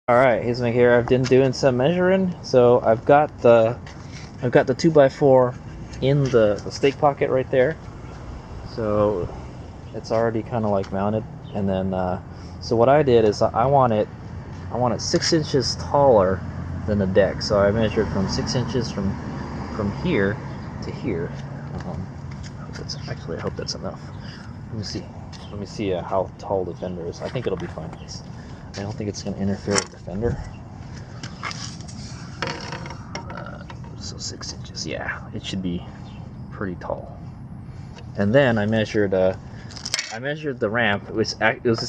Alright, here's me here. I've been doing some measuring, so I've got the 2x4 in the stake pocket right there. So it's already kind of like mounted, and then so what I did is I want it 6 inches taller than the deck. So I measured from 6 inches from here to here. I hope that's enough. Let me see how tall the fender is. I think it'll be fine. I don't think it's going to interfere with the fender. So 6 inches, yeah, it should be pretty tall. And then I measured the ramp. It was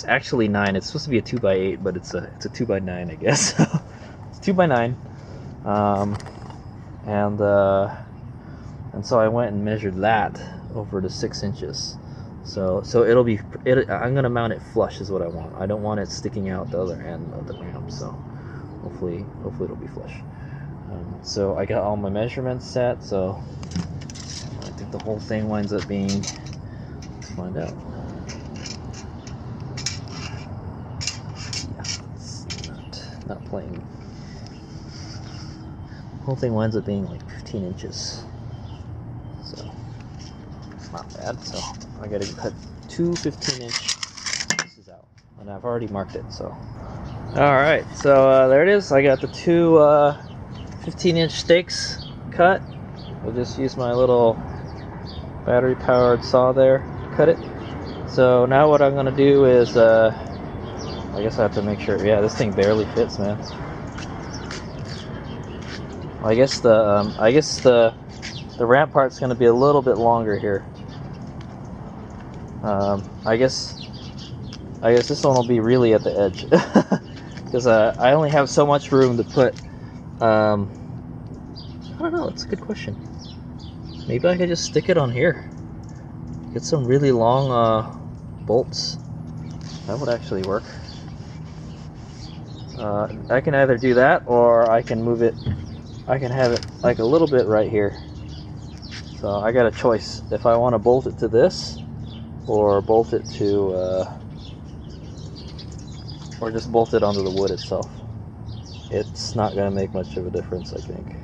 actually 9. It's supposed to be a 2x8, but it's a 2x9, I guess. It's 2x9, and so I went and measured that over to 6 inches. So I'm gonna mount it flush is what I want. I don't want it sticking out the other end of the ramp. So hopefully it'll be flush. So I got all my measurements set. So I think the whole thing winds up being. Let's find out. Yeah, it's not playing. The whole thing winds up being like 15 inches. So it's not bad. So I gotta cut 2 15-inch pieces out, and I've already marked it. So, all right, so there it is. I got the 2 15-inch stakes cut. I'll just use my little battery-powered saw there to cut it. So now what I'm gonna do is, I guess I have to make sure. Yeah, this thing barely fits, man. I guess the ramp part's gonna be a little bit longer here. I guess this one will be really at the edge because I only have so much room to put. I don't know. It's a good question. Maybe I could just stick it on here. Get some really long bolts. That would actually work. I can either do that, or I can move it. I can have it like a little bit right here. So I got a choice if I want to bolt it to this, or bolt it to, or just bolt it onto the wood itself. It's not going to make much of a difference, I think.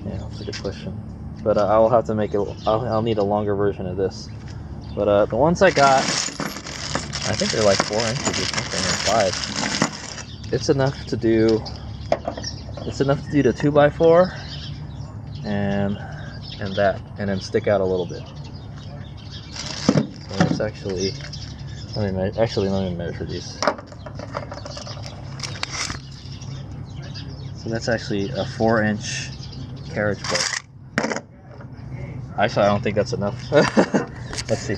Yeah, that's a good question. But I'll have to make it. I'll need a longer version of this. But the ones I got, I think they're like 4 inches or something, or 5. It's enough to do. It's enough to do the 2x4 and that, and then stick out a little bit. So it's actually, let me measure these. So that's actually a 4-inch carriage bolt. Actually, I don't think that's enough. Let's see.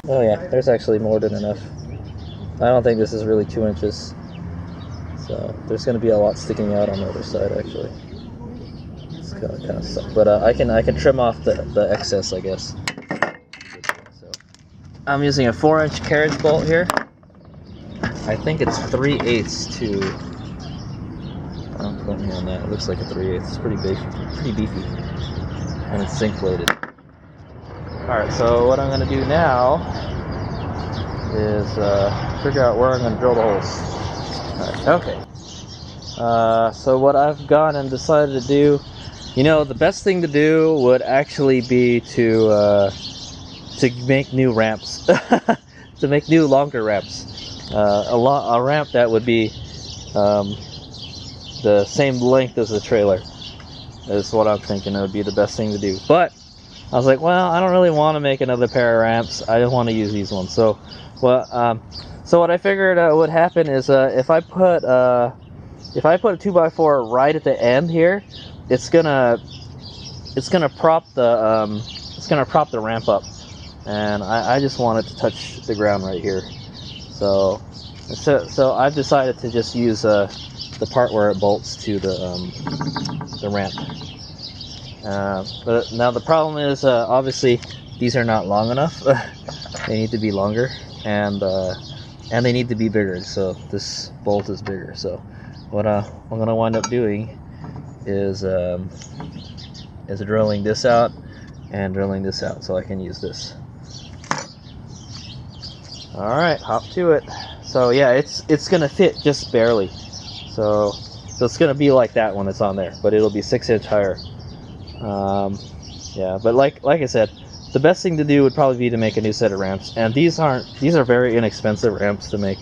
Oh yeah, there's actually more than enough. I don't think this is really 2 inches. So there's going to be a lot sticking out on the other side, actually. It's kind of suck. But I can trim off the excess, I guess. So I'm using a 4-inch carriage bolt here. I think it's 3/8 to. Don't quote me on that. It looks like a 3/8. It's pretty big, pretty beefy, and it's zinc plated. All right. So what I'm going to do now is figure out where I'm going to drill the holes. Okay, so what I've gone and decided to do, the best thing to do would actually be to make new ramps, to make new longer ramps, a ramp that would be the same length as the trailer is what I'm thinking. It would be the best thing to do. But I was like, well, I don't really want to make another pair of ramps. I just want to use these ones. So, so what I figured would happen is if I put a 2x4 right at the end here, it's gonna prop the ramp up, and I just want it to touch the ground right here. So I've decided to just use the part where it bolts to the ramp. But now the problem is obviously these are not long enough. They need to be longer, and they need to be bigger. So this bolt is bigger. So what I'm gonna wind up doing is drilling this out and drilling this out so I can use this. Alright, hop to it. So yeah, it's gonna fit just barely. So it's gonna be like that when it's on there, but it'll be 6 inch higher. Yeah, but like I said, the best thing to do would probably be to make a new set of ramps, and these are very inexpensive ramps to make.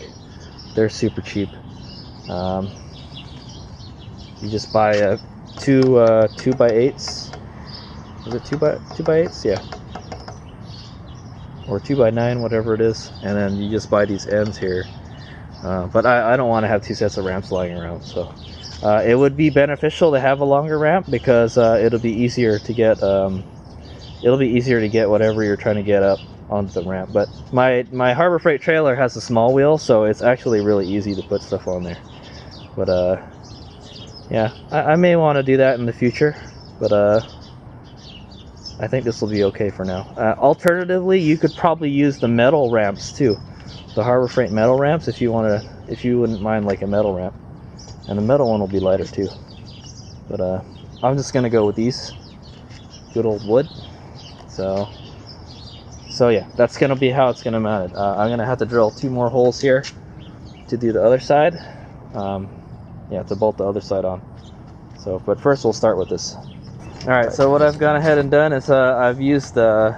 They're super cheap. You just buy a two 2x8s. Is it 2x8s? Yeah. Or 2x9, whatever it is, and then you just buy these ends here. But I don't want to have 2 sets of ramps lying around, so it would be beneficial to have a longer ramp because it'll be easier to get whatever you're trying to get up onto the ramp. But my Harborfreight trailer has a small wheel, so it's actually really easy to put stuff on there. But yeah, I may want to do that in the future, but I think this will be okay for now. Alternatively, you could probably use the metal ramps too, the Harborfreight metal ramps, if you wouldn't mind like a metal ramp, and the metal one will be lighter too. But I'm just gonna go with these good old wood. So yeah, that's gonna be how it's gonna mount it. I'm gonna have to drill 2 more holes here to do the other side. Yeah, to bolt the other side on. So, but first we'll start with this. All right. So what I've gone ahead and done is I've used the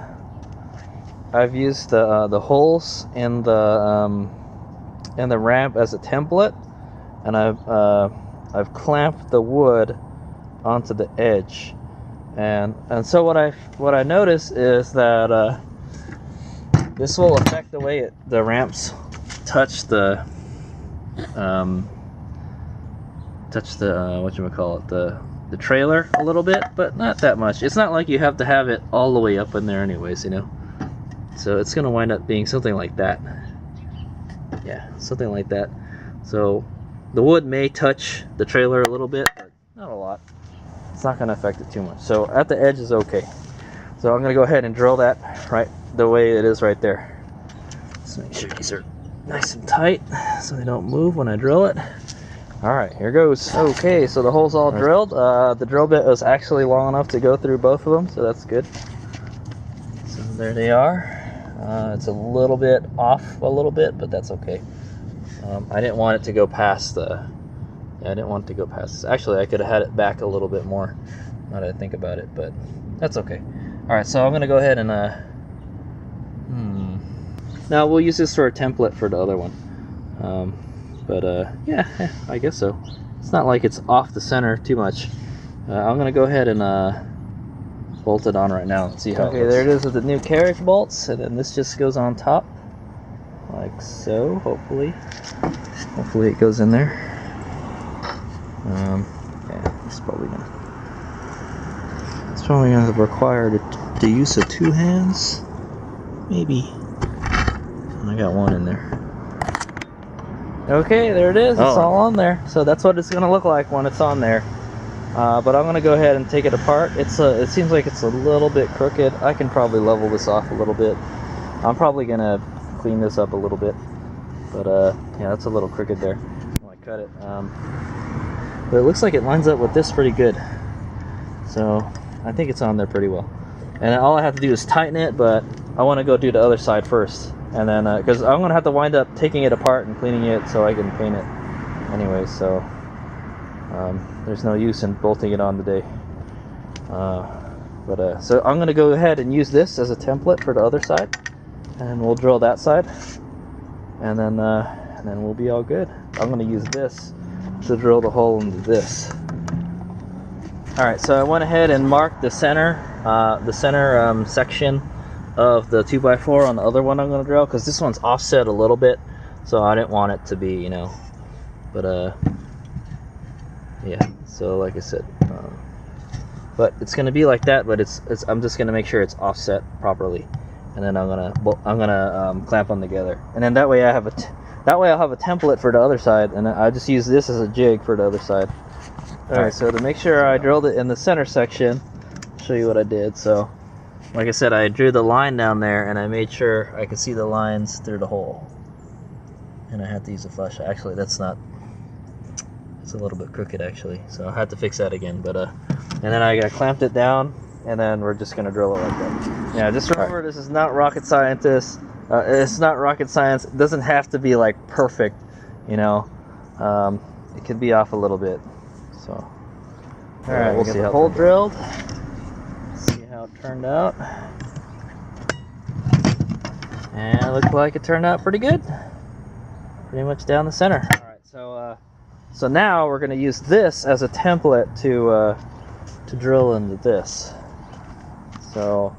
holes in the ramp as a template, and I've clamped the wood onto the edge, and so what I notice is that this will affect the way the ramps touch the whatchamacallit, the trailer a little bit, but not that much. It's not like you have to have it all the way up in there anyways, you know. So it's gonna wind up being something like that. Yeah, something like that. So the wood may touch the trailer a little bit, but not a lot. It's not gonna affect it too much. So at the edge is okay. So I'm gonna go ahead and drill that right the way it is right there. Just make sure these are nice and tight so they don't move when I drill it. All right, here goes. Okay, so the hole's all drilled. The drill bit was actually long enough to go through both of them, so that's good. So there they are. It's a little bit off a little bit, but that's okay. I didn't want it to go past I didn't want it to go past this. Actually, I could have had it back a little bit more, now that I think about it, but that's okay. All right, so I'm gonna go ahead and now we'll use this for a template for the other one. But yeah, I guess so. It's not like it's off the center too much. I'm gonna go ahead and bolt it on right now and see how it looks. There it is with the new carriage bolts, and then this just goes on top like so. Hopefully it goes in there. Yeah, it's probably gonna require the use of 2 hands, maybe. I got one in there. Okay, there it is. It's all on there. So that's what it's going to look like when it's on there. But I'm going to go ahead and take it apart. It seems like it's a little bit crooked. I can probably level this off a little bit. I'm probably going to clean this up a little bit. But yeah, that's a little crooked there when I cut it. But it looks like it lines up with this pretty good. So I think it's on there pretty well. And all I have to do is tighten it, but I want to go do the other side first. And then, because I'm going to have to wind up taking it apart and cleaning it so I can paint it anyway, so there's no use in bolting it on today. So I'm going to go ahead and use this as a template for the other side, and we'll drill that side, and then we'll be all good. I'm going to use this to drill the hole into this. Alright, so I went ahead and marked the center section of the 2x4 on the other one I'm going to drill, because this one's offset a little bit, so I didn't want it to be, you know, but yeah, so like I said, but it's going to be like that, but I'm just going to make sure it's offset properly, and then I'm gonna clamp them together, and then that way I'll have a template for the other side, and I just use this as a jig for the other side. Alright, so to make sure I drilled it in the center section, I'll show you what I did. So like I said, I drew the line down there, and I made sure I could see the lines through the hole. And I had to use a flashlight. Actually, it's a little bit crooked actually, so I had to fix that again. But and then I clamped it down and then we're just gonna drill it like that. Yeah, just remember, this is not rocket scientist. It's not rocket science. It doesn't have to be like perfect, you know. It could be off a little bit. So, all right, we'll see how the hole drilled. See how it turned out. And it looked like it turned out pretty good. Pretty much down the center. All right, so now we're gonna use this as a template to drill into this. So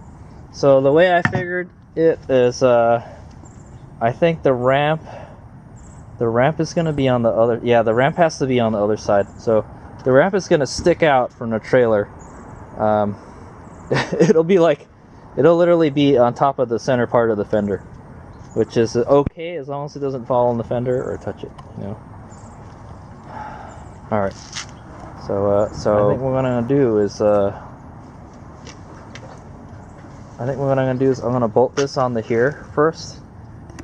the way I figured it is, I think the ramp is gonna be on the other. Yeah, the ramp has to be on the other side. So the ramp is gonna stick out from the trailer. It'll literally be on top of the center part of the fender, which is okay as long as it doesn't fall on the fender or touch it, you know. All right. So I think what I'm gonna do is I'm gonna bolt this on the here first,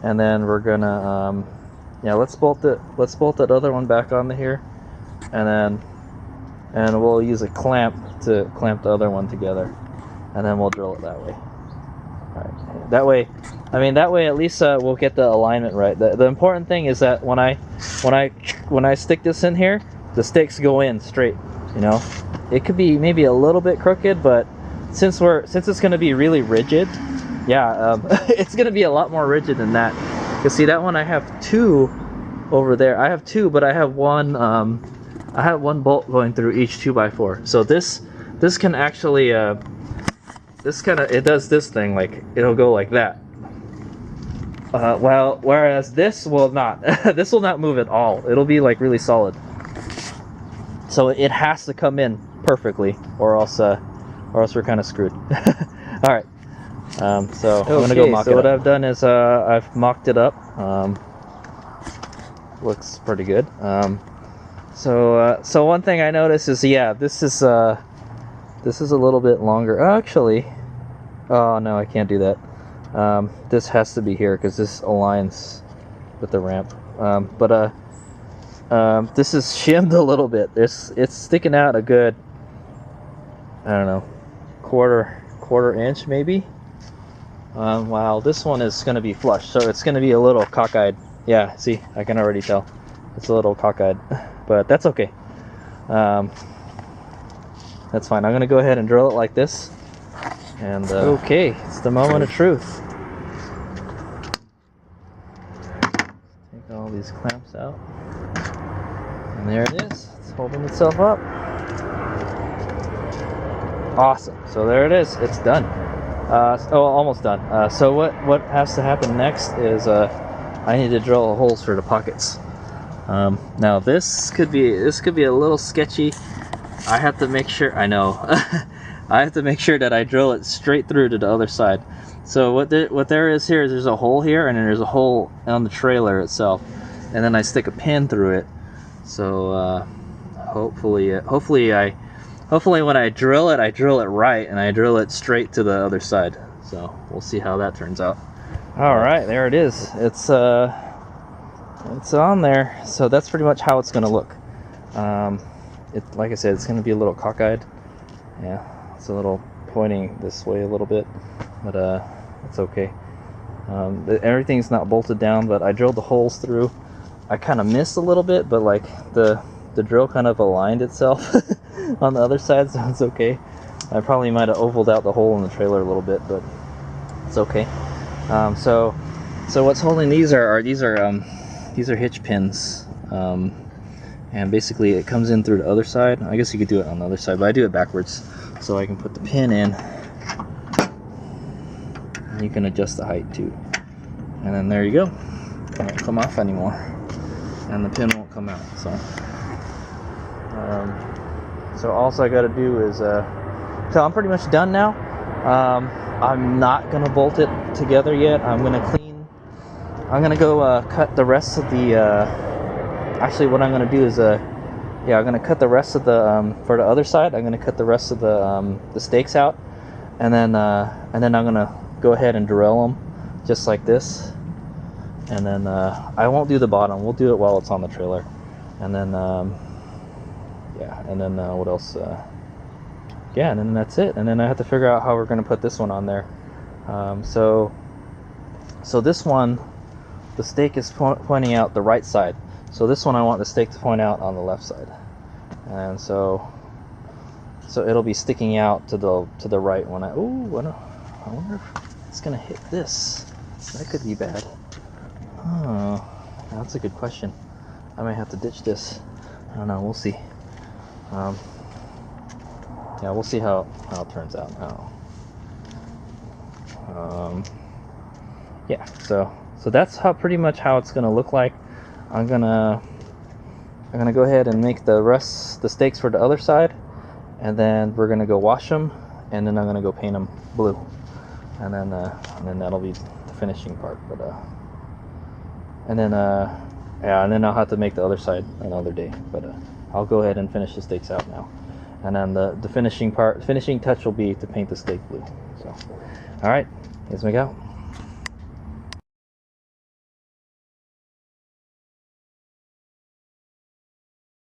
and then we're gonna yeah, let's bolt that other one back on the here, and we'll use a clamp to clamp the other one together, and then we'll drill it that way. All right. That way at least we'll get the alignment right. The important thing is that when I stick this in here, the stakes go in straight. You know, it could be maybe a little bit crooked, but since it's going to be really rigid, yeah, it's going to be a lot more rigid than that. Because see, that one I have two over there. I have two, but I have one bolt going through each 2x4. So this can actually it does this thing, like it'll go like that. Whereas this will not. This will not move at all. It'll be like really solid. So it has to come in perfectly, or else we're kind of screwed. All right. So I'm gonna go mock it up. So what I've done is I've mocked it up. Looks pretty good. So one thing I noticed is, yeah, this is a little bit longer. Actually, oh no, I can't do that. This has to be here because this aligns with the ramp. This is shimmed a little bit. It's sticking out a good, I don't know, quarter inch maybe. Wow, this one is going to be flush, so it's going to be a little cockeyed. Yeah, see, I can already tell it's a little cockeyed, but that's okay. That's fine. I'm going to go ahead and drill it like this. And okay, it's the moment of truth. Take all these clamps out. And there it is. It's holding itself up. Awesome. So there it is. It's done. Almost done. So what has to happen next is I need to drill holes for the pockets. Now this could be a little sketchy. I have to make sure. I know. I have to make sure that I drill it straight through to the other side. So what there is here is there's a hole here, and then there's a hole on the trailer itself, and then I stick a pin through it. So hopefully when I drill it right, and I drill it straight to the other side. So we'll see how that turns out. All right, there it is. It's on there. So that's pretty much how it's going to look. Like I said, it's going to be a little cockeyed. Yeah, it's a little pointing this way a little bit, but it's okay. Everything's not bolted down, but I drilled the holes through. I kind of missed a little bit, but like the drill kind of aligned itself on the other side, so it's okay. I probably might have ovaled out the hole in the trailer a little bit, but it's okay. So what's holding these are hitch pins, and basically it comes in through the other side. I guess you could do it on the other side, but I do it backwards so I can put the pin in. And you can adjust the height too, and then there you go. It won't come off anymore, and the pin won't come out. So all I got to do is so I'm pretty much done now. I'm not gonna bolt it together yet. I'm gonna go cut the rest of the actually what I'm gonna do is I'm gonna cut the rest of the for the other side. I'm gonna cut the rest of the stakes out, and then I'm gonna go ahead and drill them just like this. And then I won't do the bottom. We'll do it while it's on the trailer. And then what else? yeah, and then that's it. And then I have to figure out how we're going to put this one on there. So this one, the stake is pointing out the right side. So this one I want the stake to point out on the left side, and so it'll be sticking out to the right when I wonder if it's gonna hit this. That could be bad. Oh, that's a good question. I might have to ditch this. I don't know. We'll see. Yeah, we'll see how it turns out. Yeah. So that's pretty much how it's gonna look like. I'm gonna go ahead and make the stakes for the other side, and then we're gonna go wash them, and then I'm gonna go paint them blue, and then that'll be the finishing part. But and then I'll have to make the other side another day. But I'll go ahead and finish the stakes out now, and then the finishing touch will be to paint the stake blue. So, all right, here's my go.